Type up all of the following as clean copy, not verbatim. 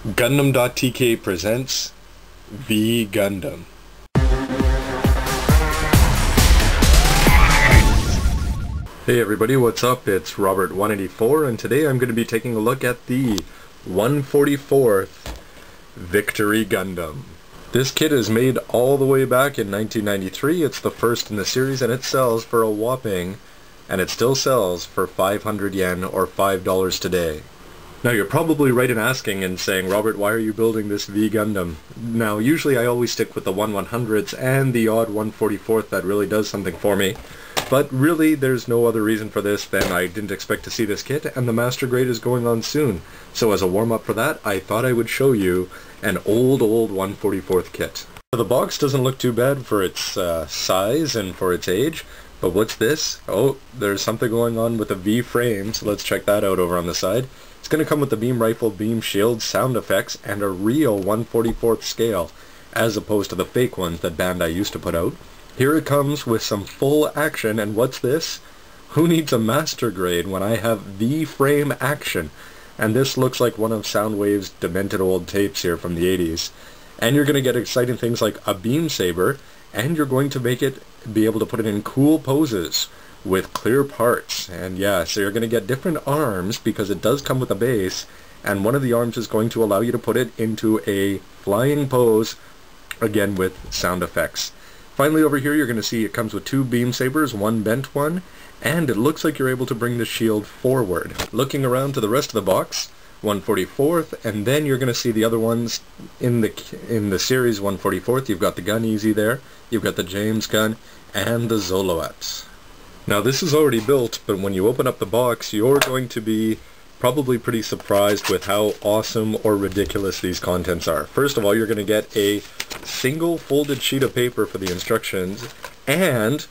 Gundam.tk presents V Gundam. Hey everybody, what's up? It's Robert184 and today I'm going to be taking a look at the 144th Victory Gundam. This kit is made all the way back in 1993. It's the first in the series and it sells for a whopping, and it still sells for 500 yen or $5 today. Now you're probably right in asking and saying, Robert, why are you building this V Gundam? Now usually I always stick with the 1/100s and the odd 144th that really does something for me. But really there's no other reason for this than I didn't expect to see this kit and the Master Grade is going on soon. So as a warm-up for that, I thought I would show you an old 144th kit. The box doesn't look too bad for its size and for its age. But what's this? Oh, there's something going on with the V frame, so let's check that out over on the side. It's going to come with the beam rifle, beam shield, sound effects, and a real 1/44th scale, as opposed to the fake ones that Bandai used to put out. Here it comes with some full action, and what's this? Who needs a Master Grade when I have V-frame action? And this looks like one of Soundwave's demented old tapes here from the 80s. And you're going to get exciting things like a beam saber, and you're going to make it be able to put it in cool poses with clear parts. And yeah, so you're going to get different arms because it does come with a base, and one of the arms is going to allow you to put it into a flying pose, again with sound effects. Finally over here you're going to see it comes with two beam sabers, one bent one, and it looks like you're able to bring the shield forward. Looking around to the rest of the box, 144th, and then you're going to see the other ones in the series 144th. You've got the Gun Easy there, you've got the James gun, and the Zoloat. Now this is already built, but when you open up the box, you're going to be probably pretty surprised with how awesome or ridiculous these contents are. First of all, you're going to get a single folded sheet of paper for the instructions, and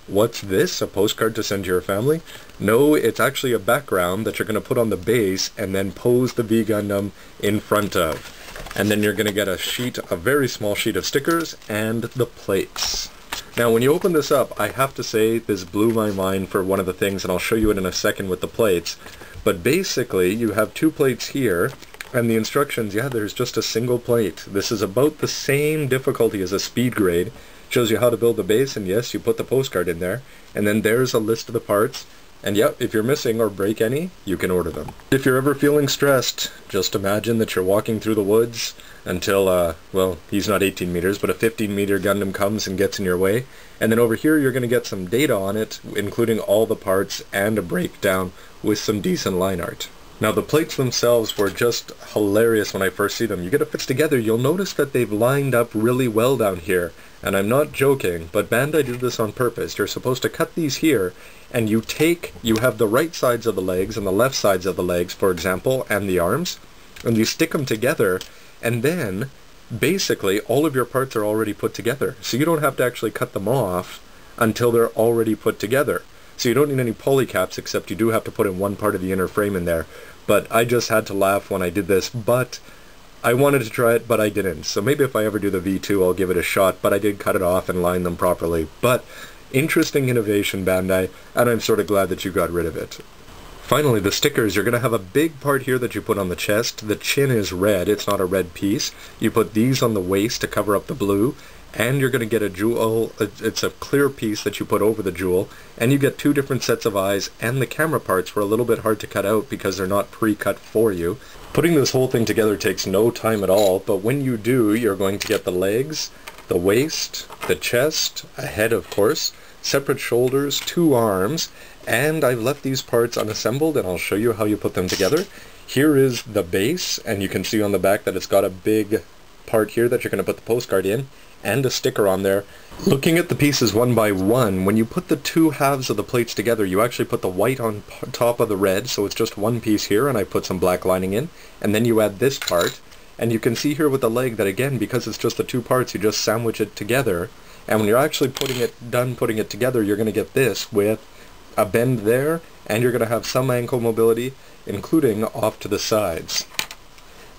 what's this? A postcard to send to your family? No, it's actually a background that you're going to put on the base and then pose the V Gundam in front of. And then you're going to get a very small sheet of stickers and the plates. Now when you open this up, I have to say this blew my mind for one of the things, and I'll show you it in a second with the plates. But basically you have two plates here, and the instructions, yeah, there's just a single plate. This is about the same difficulty as a speed grade. Shows you how to build the base, and yes, you put the postcard in there, and then there's a list of the parts, and yep, if you're missing or break any, you can order them. If you're ever feeling stressed, just imagine that you're walking through the woods until, well, he's not 18 meters, but a 15-meter Gundam comes and gets in your way, and then over here you're going to get some data on it, including all the parts and a breakdown with some decent line art. Now the plates themselves were just hilarious when I first see them. You get it fits together, you'll notice that they've lined up really well down here. And I'm not joking, but Bandai did this on purpose. You're supposed to cut these here, and you have the right sides of the legs and the left sides of the legs, for example, and the arms, and you stick them together, and then basically all of your parts are already put together. So you don't have to actually cut them off until they're already put together. So you don't need any polycaps, except you do have to put in one part of the inner frame in there. But I just had to laugh when I did this, but I wanted to try it, but I didn't. So maybe if I ever do the V2, I'll give it a shot, but I did cut it off and line them properly. But interesting innovation, Bandai, and I'm sort of glad that you got rid of it. Finally, the stickers. You're going to have a big part here that you put on the chest. The chin is red, it's not a red piece. You put these on the waist to cover up the blue, and you're going to get a jewel. It's a clear piece that you put over the jewel, and you get two different sets of eyes, and the camera parts were a little bit hard to cut out because they're not pre-cut for you. Putting this whole thing together takes no time at all, but when you do, you're going to get the legs, the waist, the chest, a head of course, separate shoulders, two arms, and I've left these parts unassembled, and I'll show you how you put them together. Here is the base, and you can see on the back that it's got a big part here that you're going to put the postcard in, and a sticker on there. Looking at the pieces one by one, when you put the two halves of the plates together, you actually put the white on top of the red, so it's just one piece here, and I put some black lining in, and then you add this part, and you can see here with the leg that again, because it's just the two parts, you just sandwich it together, and when you're actually done putting it together, you're going to get this with a bend there, and you're going to have some ankle mobility, including off to the sides.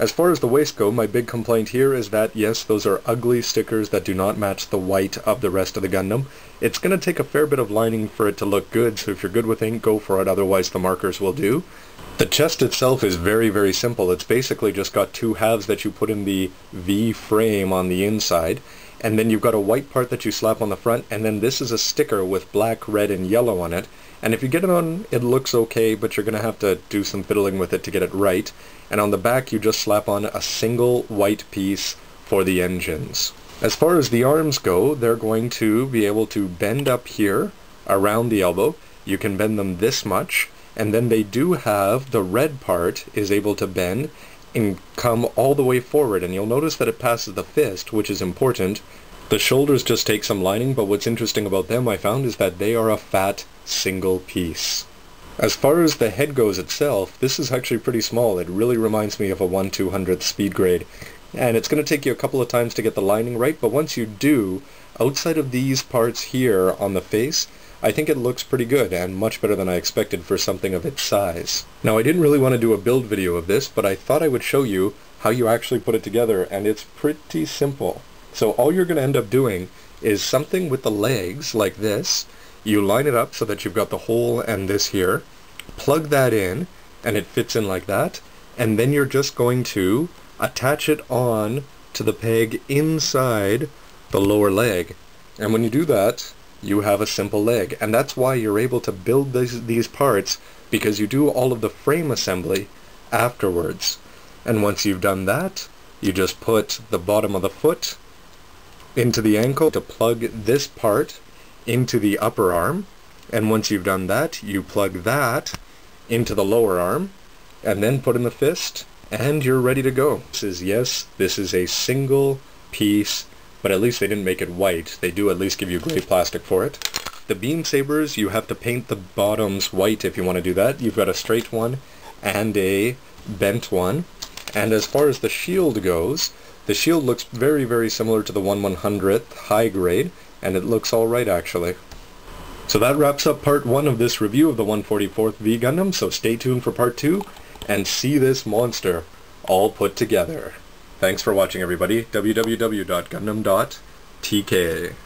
As far as the waist go, my big complaint here is that, yes, those are ugly stickers that do not match the white of the rest of the Gundam. It's going to take a fair bit of lining for it to look good, so if you're good with ink, go for it, otherwise the markers will do. The chest itself is very, very simple. It's basically just got two halves that you put in the V frame on the inside, and then you've got a white part that you slap on the front, and then this is a sticker with black, red, and yellow on it. And if you get it on, it looks okay, but you're going to have to do some fiddling with it to get it right. And on the back, you just slap on a single white piece for the engines. As far as the arms go, they're going to be able to bend up here around the elbow. You can bend them this much, and then they do have the red part is able to bend and come all the way forward, and you'll notice that it passes the fist, which is important. The shoulders just take some lining, but what's interesting about them, I found, is that they are a fat single piece. As far as the head goes itself, this is actually pretty small. It really reminds me of a 1/200th speed grade, and it's going to take you a couple of times to get the lining right, but once you do, outside of these parts here on the face, I think it looks pretty good, and much better than I expected for something of its size. Now, I didn't really want to do a build video of this, but I thought I would show you how you actually put it together, and it's pretty simple. So all you're going to end up doing is something with the legs, like this. You line it up so that you've got the hole and this here, plug that in, and it fits in like that, and then you're just going to attach it on to the peg inside the lower leg. And when you do that, you have a simple leg. And that's why you're able to build these parts, because you do all of the frame assembly afterwards. And once you've done that, you just put the bottom of the foot into the ankle to plug this part into the upper arm, and once you've done that, you plug that into the lower arm, and then put in the fist, and you're ready to go. This is a single piece, but at least they didn't make it white. They do at least give you gray plastic for it. The beam sabers, you have to paint the bottoms white if you want to do that. You've got a straight one and a bent one. And as far as the shield goes, the shield looks very, very similar to the 1/100th high grade, and it looks alright actually. So that wraps up part 1 of this review of the 144th V Gundam, so stay tuned for part 2 and see this monster all put together. Thanks for watching everybody. www.gundam.tk